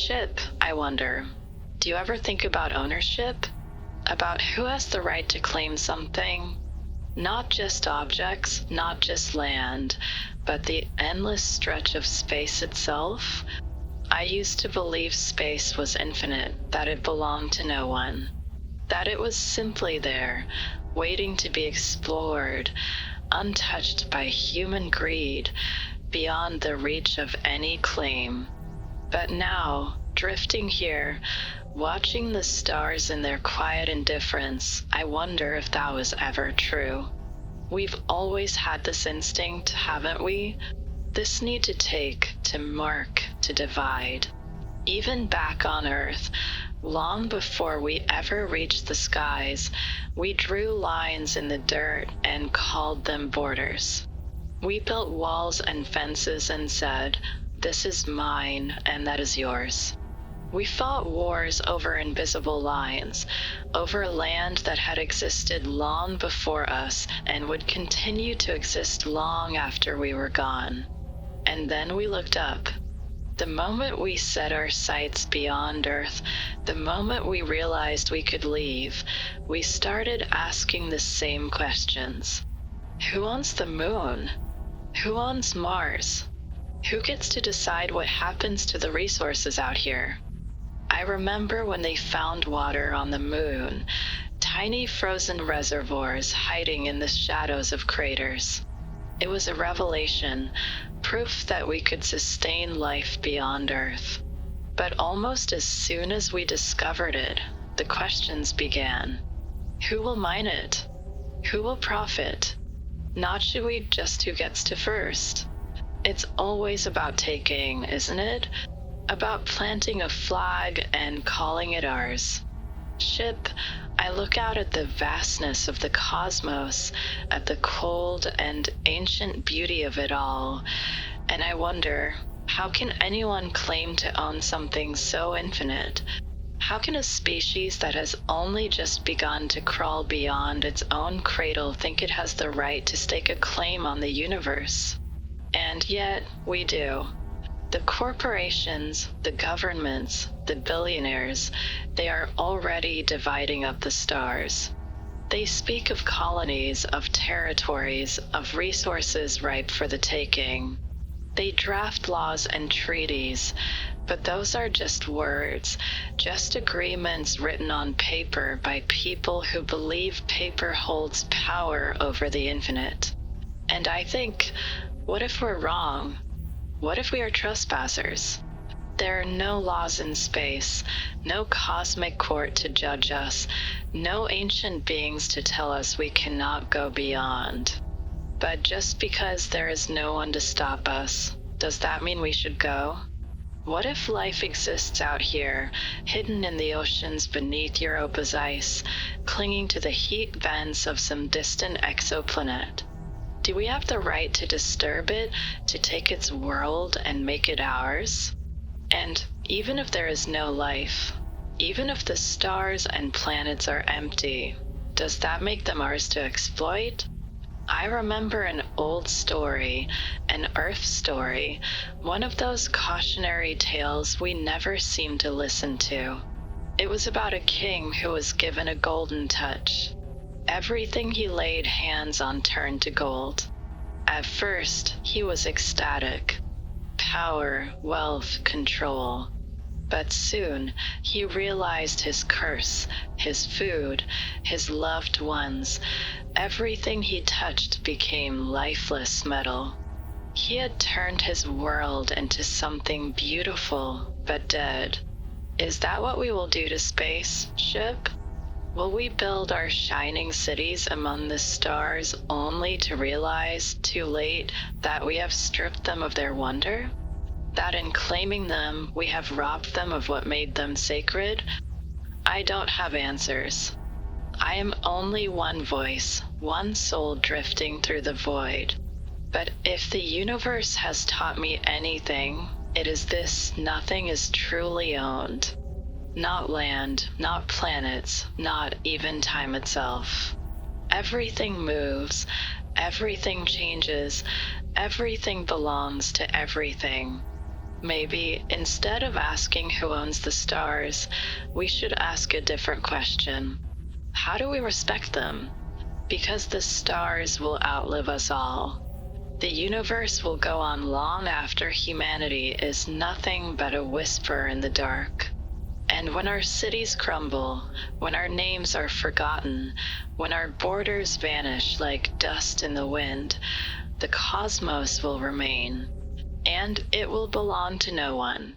Ship, I wonder. Do you ever think about ownership? About who has the right to claim something? Not just objects, not just land, but the endless stretch of space itself? I used to believe space was infinite, that it belonged to no one, that it was simply there, waiting to be explored, untouched by human greed, beyond the reach of any claim. But now, drifting here, watching the stars in their quiet indifference, I wonder if that was ever true. We've always had this instinct, haven't we? This need to take, to mark, to divide. Even back on Earth, long before we ever reached the skies, we drew lines in the dirt and called them borders. We built walls and fences and said, "This is mine and that is yours." We fought wars over invisible lines, over land that had existed long before us and would continue to exist long after we were gone. And then we looked up. The moment we set our sights beyond Earth, the moment we realized we could leave, we started asking the same questions. Who owns the moon? Who owns Mars? Who gets to decide what happens to the resources out here? I remember when they found water on the moon, tiny frozen reservoirs hiding in the shadows of craters. It was a revelation, proof that we could sustain life beyond Earth. But almost as soon as we discovered it, the questions began. Who will mine it? Who will profit? Not should we just who gets to first. It's always about taking, isn't it? About planting a flag and calling it ours. Ship, I look out at the vastness of the cosmos, at the cold and ancient beauty of it all, and I wonder, how can anyone claim to own something so infinite? How can a species that has only just begun to crawl beyond its own cradle think it has the right to stake a claim on the universe? And yet, we do. The corporations, the governments, the billionaires, they are already dividing up the stars. They speak of colonies, of territories, of resources ripe for the taking. They draft laws and treaties, but those are just words, just agreements written on paper by people who believe paper holds power over the infinite. And I think, what if we're wrong? What if we are trespassers? There are no laws in space, no cosmic court to judge us, no ancient beings to tell us we cannot go beyond. But just because there is no one to stop us, does that mean we should go? What if life exists out here, hidden in the oceans beneath Europa's ice, clinging to the heat vents of some distant exoplanet? Do we have the right to disturb it, to take its world and make it ours? And even if there is no life, even if the stars and planets are empty, does that make them ours to exploit? I remember an old story, an Earth story, one of those cautionary tales we never seem to listen to. It was about a king who was given a golden touch. Everything he laid hands on turned to gold. At first, he was ecstatic. Power, wealth, control. But soon, he realized his curse, his food, his loved ones. Everything he touched became lifeless metal. He had turned his world into something beautiful, but dead. Is that what we will do to space, Ship? Will we build our shining cities among the stars only to realize, too late, that we have stripped them of their wonder? That in claiming them, we have robbed them of what made them sacred? I don't have answers. I am only one voice, one soul drifting through the void. But if the universe has taught me anything, it is this: nothing is truly owned. Not land, not planets, not even time itself. Everything moves, everything changes, everything belongs to everything. Maybe instead of asking who owns the stars, we should ask a different question. How do we respect them? Because the stars will outlive us all. The universe will go on long after humanity is nothing but a whisper in the dark. And when our cities crumble, when our names are forgotten, when our borders vanish like dust in the wind, the cosmos will remain, and it will belong to no one.